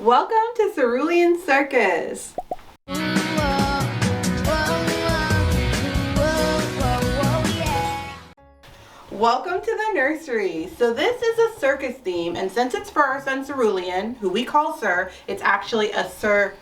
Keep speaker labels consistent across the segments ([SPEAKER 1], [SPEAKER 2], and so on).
[SPEAKER 1] Welcome to Cerulean Circus. Welcome to the nursery. So this is a circus theme, and since it's for our son Cerulean, who we call Sir, it's actually a circus.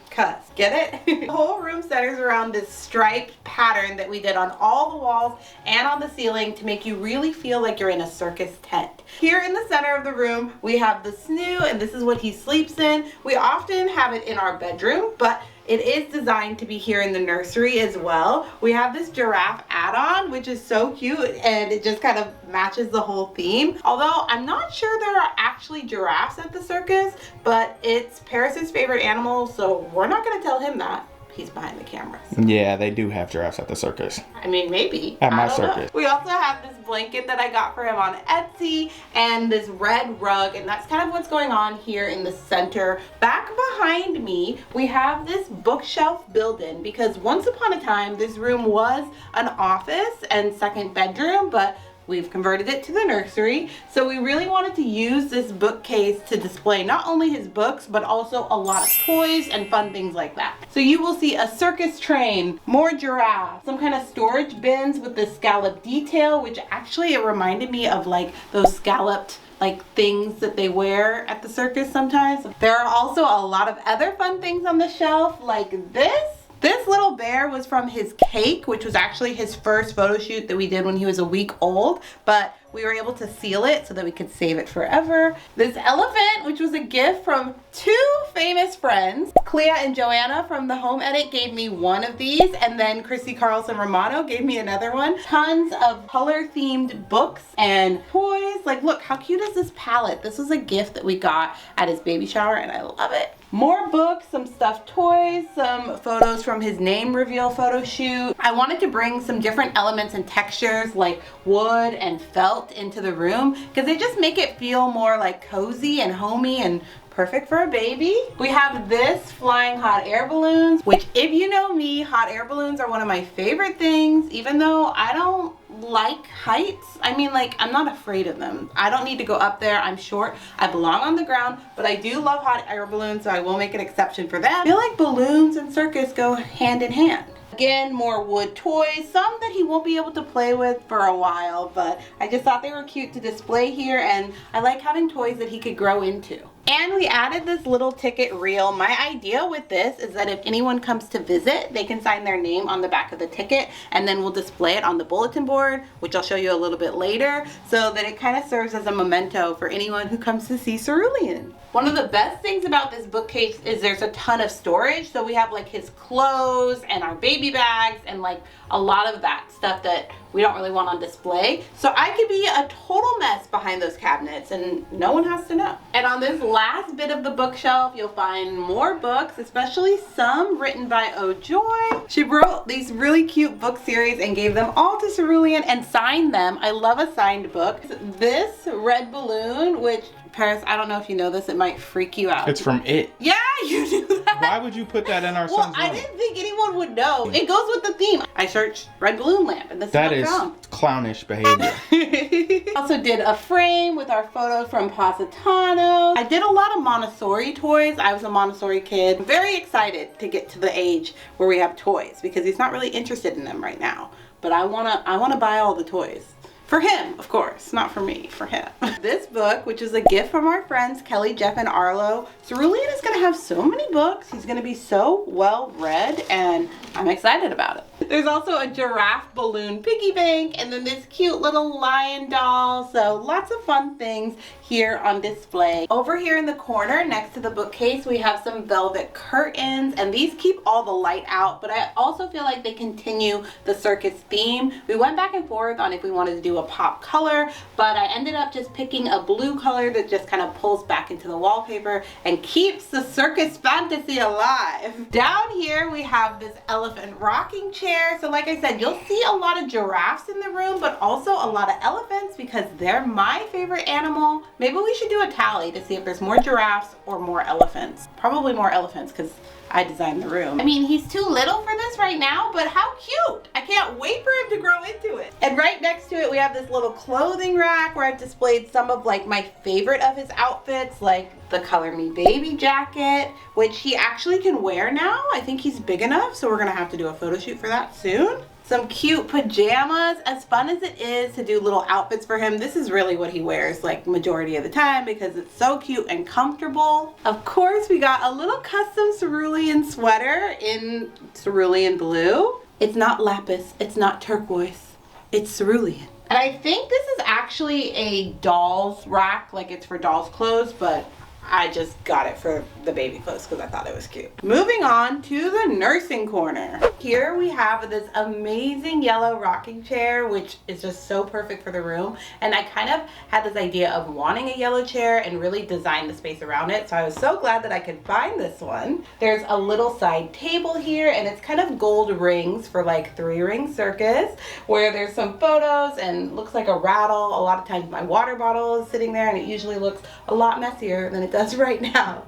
[SPEAKER 1] Get it? The whole room centers around this striped pattern that we did on all the walls and on the ceiling to make you really feel like you're in a circus tent. Here in the center of the room, we have the snoo, and this is what he sleeps in. We often have it in our bedroom, but it is designed to be here in the nursery as well. We have this giraffe add-on, which is so cute, and it just kind of matches the whole theme. Although I'm not sure there are actually giraffes at the circus, but it's Paris's favorite animal, so we're not gonna tell him that. He's behind the cameras.
[SPEAKER 2] Yeah, they do have giraffes at the circus.
[SPEAKER 1] I mean, maybe.
[SPEAKER 2] At my circus.
[SPEAKER 1] We also have this blanket that I got for him on Etsy and this red rug, and that's kind of what's going on here in the center. Back behind me, we have this bookshelf built-in because once upon a time, this room was an office and second bedroom, but we've converted it to the nursery. So we really wanted to use this bookcase to display not only his books, but also a lot of toys and fun things like that. So you will see a circus train, more giraffes, some kind of storage bins with the scallop detail, which actually it reminded me of like those scalloped like things that they wear at the circus sometimes. There are also a lot of other fun things on the shelf like this. This little bear was from his cake, which was actually his first photo shoot that we did when he was a week old, but we were able to seal it so that we could save it forever. This elephant, which was a gift from two famous friends. Clea and Joanna from the Home Edit gave me one of these, and then Chrissy Carlson Romano gave me another one. Tons of color-themed books and toys. Like, look, how cute is this palette? This was a gift that we got at his baby shower, and I love it. More books, some stuffed toys, some photos from his name reveal photo shoot. I wanted to bring some different elements and textures like wood and felt into the room because they just make it feel more like cozy and homey and perfect for a baby. We have this flying hot air balloons, which if you know me, hot air balloons are one of my favorite things, even though I don't like heights. I mean, like, I'm not afraid of them. I don't need to go up there. I'm short. I belong on the ground, but I do love hot air balloons, so I will make an exception for them. I feel like balloons and circus go hand in hand. Again, more wood toys, some that he won't be able to play with for a while, but I just thought they were cute to display here, and I like having toys that he could grow into. And we added this little ticket reel. My idea with this is that if anyone comes to visit, they can sign their name on the back of the ticket, and then we'll display it on the bulletin board, which I'll show you a little bit later, so that it kind of serves as a memento for anyone who comes to see Cerulean. One of the best things about this bookcase is there's a ton of storage. So we have like his clothes and our baby bags and like a lot of that stuff that we don't really want on display. So I could be a total mess behind those cabinets and no one has to know. And on this last bit of the bookshelf, you'll find more books, especially some written by Joy. She wrote these really cute book series and gave them all to Cerulean and signed them. I love a signed book. This red balloon, which Paris, I don't know if you know this, it might freak you out.
[SPEAKER 2] It's from It.
[SPEAKER 1] Yeah, you knew that.
[SPEAKER 2] Why would you put that in our son's room?
[SPEAKER 1] I didn't think anyone would know. It goes with the theme. I searched red balloon lamp, and this
[SPEAKER 2] that
[SPEAKER 1] is
[SPEAKER 2] is
[SPEAKER 1] what I found.
[SPEAKER 2] Clownish behavior.
[SPEAKER 1] Also did a frame with our photos from Positano. I did a lot of Montessori toys. I was a Montessori kid. I'm very excited to get to the age where we have toys because he's not really interested in them right now. But I wanna buy all the toys. For him, of course, not for me, for him. This book, which is a gift from our friends Kelly, Jeff, and Arlo. Cerulean is gonna have so many books. He's gonna be so well read, and I'm excited about it. There's also a giraffe balloon piggy bank, and then this cute little lion doll. So lots of fun things here on display. Over here in the corner, next to the bookcase, we have some velvet curtains, and these keep all the light out, but I also feel like they continue the circus theme. We went back and forth on if we wanted to do a pop color, but I ended up just picking a blue color that just kind of pulls back into the wallpaper and keeps the circus fantasy alive. Down here we have this elephant rocking chair. So like I said, you'll see a lot of giraffes in the room, but also a lot of elephants because they're my favorite animal. Maybe we should do a tally to see if there's more giraffes or more elephants. Probably more elephants because I designed the room. I mean, he's too little for this right now, but how cute. I can't wait for him to grow into it. And right next to it, we have have this little clothing rack where I've displayed some of like my favorite of his outfits, like the Color Me Baby jacket, which he actually can wear now. I think he's big enough, so we're gonna have to do a photo shoot for that soon. Some cute pajamas. As fun as it is to do little outfits for him, this is really what he wears like majority of the time because it's so cute and comfortable. Of course, we got a little custom cerulean sweater in cerulean blue. It's not lapis, it's not turquoise, it's cerulean. And I think this is actually a doll's rack, like it's for doll's clothes, but I just got it for the baby clothes because I thought it was cute. Moving on to the nursing corner. Here we have this amazing yellow rocking chair, which is just so perfect for the room. And I kind of had this idea of wanting a yellow chair and really design the space around it. So I was so glad that I could find this one. There's a little side table here and it's kind of gold rings for like 3-ring circus, where there's some photos and looks like a rattle. A lot of times my water bottle is sitting there and it usually looks a lot messier than it does right now.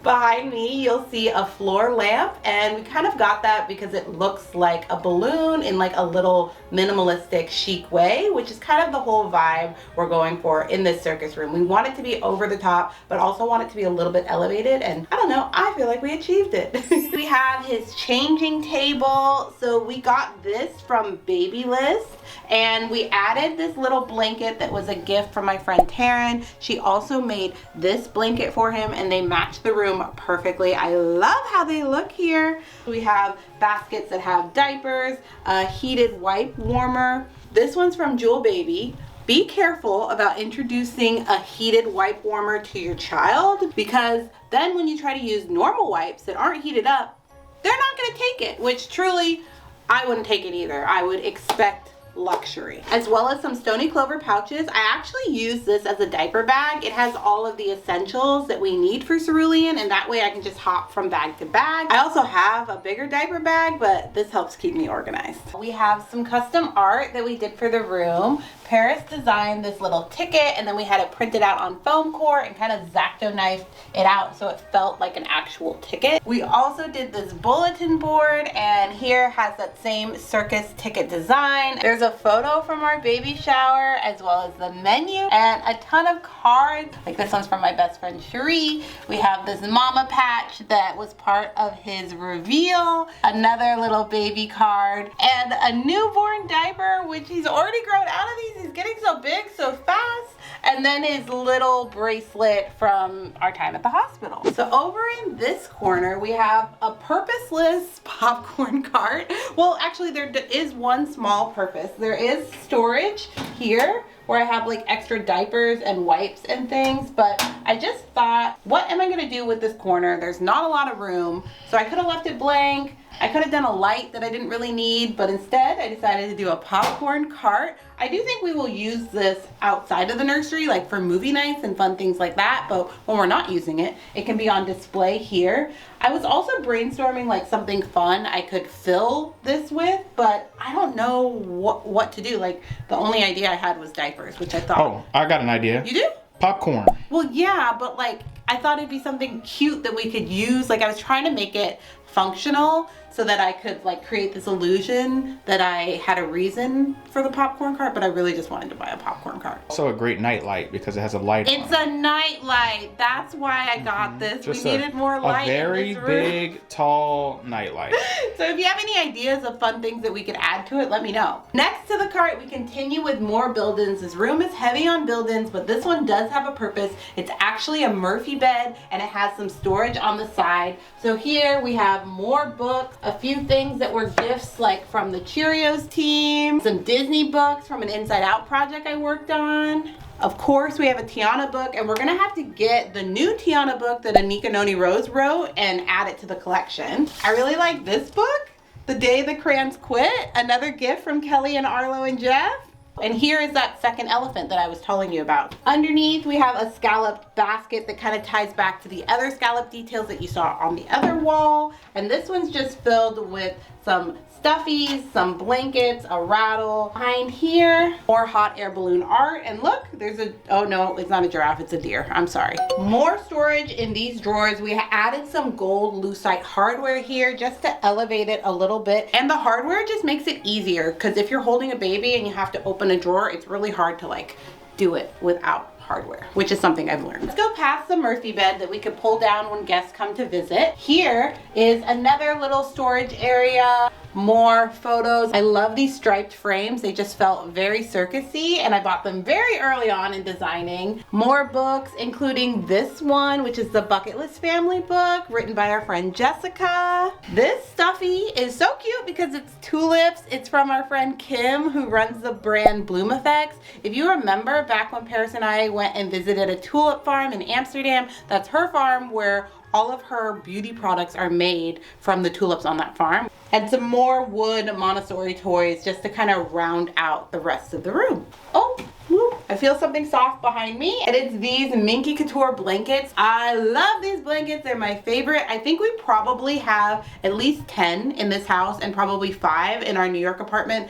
[SPEAKER 1] Behind me you'll see a floor lamp, and we kind of got that because it looks like a balloon in like a little minimalistic chic way, which is kind of the whole vibe we're going for in this circus room. We want it to be over the top but also want it to be a little bit elevated, and I don't know, I feel like we achieved it. We have his changing table. So we got this from Babylist, and we added this little blanket that was a gift from my friend Taryn. She also made this blanket for him and they match the room perfectly. I love how they look here. We have baskets that have diapers, a heated wipe warmer. This one's from Jewel Baby. Be careful about introducing a heated wipe warmer to your child, because then when you try to use normal wipes that aren't heated up, they're not gonna take it, which truly, I wouldn't take it either. I would expect luxury. As well as some Stony Clover pouches. I actually use this as a diaper bag. It has all of the essentials that we need for cerulean, and that way I can just hop from bag to bag. I also have a bigger diaper bag, but this helps keep me organized. We have some custom art that we did for the room. Paris designed this little ticket, and then we had it printed out on foam core and kind of X-Acto knifed it out so it felt like an actual ticket. We also did this bulletin board, and here has that same circus ticket design. There's a photo from our baby shower as well as the menu and a ton of cards. Like this one's from my best friend Cherie. We have this mama patch that was part of his reveal, another little baby card, and a newborn diaper, which he's already grown out of these. He's getting so big so fast. And then his little bracelet from our time at the hospital. So over in this corner, we have a purposeless popcorn cart. Well, actually there is one small purpose. There is storage here where I have like extra diapers and wipes and things, but I just thought, what am I gonna do with this corner? There's not a lot of room, so I could have left it blank. I could have done a light that I didn't really need, but instead I decided to do a popcorn cart. I do think we will use this outside of the nursery, like for movie nights and fun things like that, but when we're not using it, it can be on display here. I was also brainstorming like something fun I could fill this with, but I don't know what to do. Like the only idea I had was diapers, which I thought.
[SPEAKER 2] Oh, I got an idea.
[SPEAKER 1] You do?
[SPEAKER 2] Popcorn.
[SPEAKER 1] Well, yeah, but like I thought it'd be something cute that we could use. Like I was trying to make it functional so that I could like create this illusion that I had a reason for the popcorn cart, but I really just wanted to buy a popcorn cart.
[SPEAKER 2] Also a great night light because it has a light
[SPEAKER 1] It's
[SPEAKER 2] on it.
[SPEAKER 1] a night light. That's why I got this.
[SPEAKER 2] Just
[SPEAKER 1] we needed more light.
[SPEAKER 2] A very
[SPEAKER 1] in this room.
[SPEAKER 2] big, tall night light.
[SPEAKER 1] So if you have any ideas of fun things that we could add to it, let me know. Next to the cart, we continue with more build-ins. This room is heavy on build-ins, but this one does have a purpose. It's actually a Murphy bed, and it has some storage on the side. So here we have more books, a few things that were gifts like from the Cheerios team, some Disney books from an Inside Out project I worked on. Of course, we have a Tiana book, and we're gonna have to get the new Tiana book that Anika Noni Rose wrote and add it to the collection. I really like this book, The Day the Crayons Quit, another gift from Kelly and Arlo and Jeff. And here is that second elephant that I was telling you about. Underneath, we have a scalloped basket that kind of ties back to the other scallop details that you saw on the other wall. And this one's just filled with some stuffies, some blankets, a rattle. Behind here, more hot air balloon art. And look, there's a, oh no, it's not a giraffe, it's a deer. I'm sorry. More storage in these drawers. We added some gold lucite hardware here just to elevate it a little bit. And the hardware just makes it easier, because if you're holding a baby and you have to open in a drawer, it's really hard to like do it without hardware, which is something I've learned. Let's go past the Murphy bed that we could pull down when guests come to visit. Here is another little storage area, more photos. I love these striped frames. They just felt very circusy, and I bought them very early on in designing. More books, including this one, which is the Bucket List Family book, written by our friend Jessica. This stuffy is so cute because it's tulips. It's from our friend Kim, who runs the brand Bloom Effects. If you remember back when Paris and I went and visited a tulip farm in Amsterdam, that's her farm where all of her beauty products are made from the tulips on that farm. And some more wood Montessori toys just to kind of round out the rest of the room. Oh, whoop, I feel something soft behind me, and it's these Minky Couture blankets. I love these blankets. They're my favorite. I think we probably have at least 10 in this house and probably 5 in our New York apartment.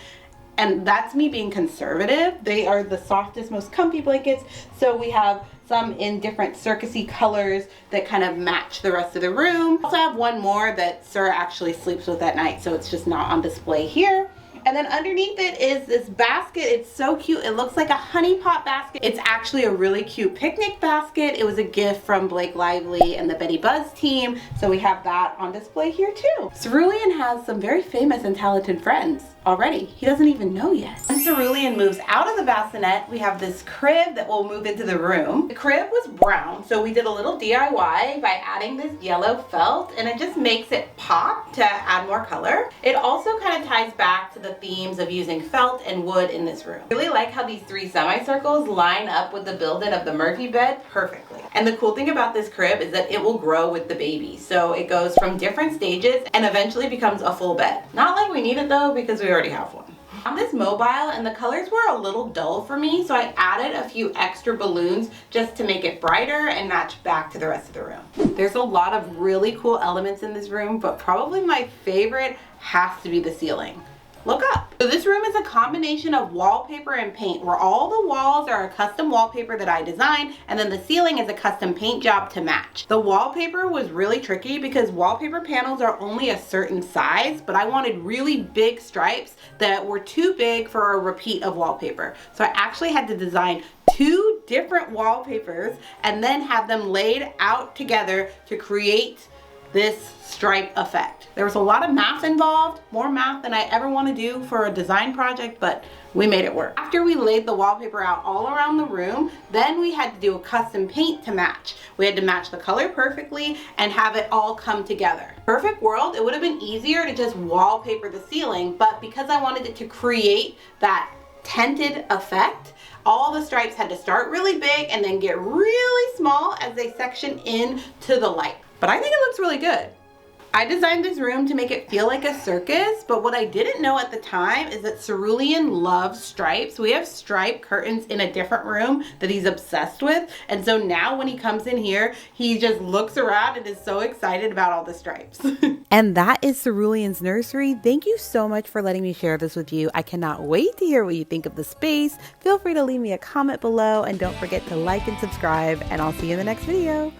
[SPEAKER 1] And that's me being conservative. They are the softest, most comfy blankets. So we have some in different circusy colors that kind of match the rest of the room. I also have one more that Sir actually sleeps with at night, so it's just not on display here. And then underneath it is this basket. It's so cute. It looks like a honey pot basket. It's actually a really cute picnic basket. It was a gift from Blake Lively and the Betty Buzz team. So we have that on display here too. Cerulean has some very famous and talented friends already. He doesn't even know yet. When Cerulean moves out of the bassinet, we have this crib that will move into the room. The crib was brown, so we did a little DIY by adding this yellow felt, and it just makes it pop to add more color. It also kind of ties back to the themes of using felt and wood in this room. I really like how these 3 semicircles line up with the build-in of the Murphy bed perfectly. And the cool thing about this crib is that it will grow with the baby. So it goes from different stages and eventually becomes a full bed. Not like we need it though, because we already have one. On this mobile, and the colors were a little dull for me, so I added a few extra balloons just to make it brighter and match back to the rest of the room. There's a lot of really cool elements in this room, but probably my favorite has to be the ceiling. Look up. So this room is a combination of wallpaper and paint, where all the walls are a custom wallpaper that I designed, and then the ceiling is a custom paint job to match. The wallpaper was really tricky because wallpaper panels are only a certain size, but I wanted really big stripes that were too big for a repeat of wallpaper. So I actually had to design 2 different wallpapers and then have them laid out together to create this stripe effect. There was a lot of math involved, more math than I ever want to do for a design project, but we made it work. After we laid the wallpaper out all around the room, then we had to do a custom paint to match. We had to match the color perfectly and have it all come together. Perfect world, it would have been easier to just wallpaper the ceiling, but because I wanted it to create that tinted effect, all the stripes had to start really big and then get really small as they section in to the light. But I think it looks really good. I designed this room to make it feel like a circus, but what I didn't know at the time is that Cerulean loves stripes. We have stripe curtains in a different room that he's obsessed with, and so now when he comes in here, he just looks around and is so excited about all the stripes. And that is Cerulean's nursery. Thank you so much for letting me share this with you. I cannot wait to hear what you think of the space. Feel free to leave me a comment below, and don't forget to like and subscribe, and I'll see you in the next video.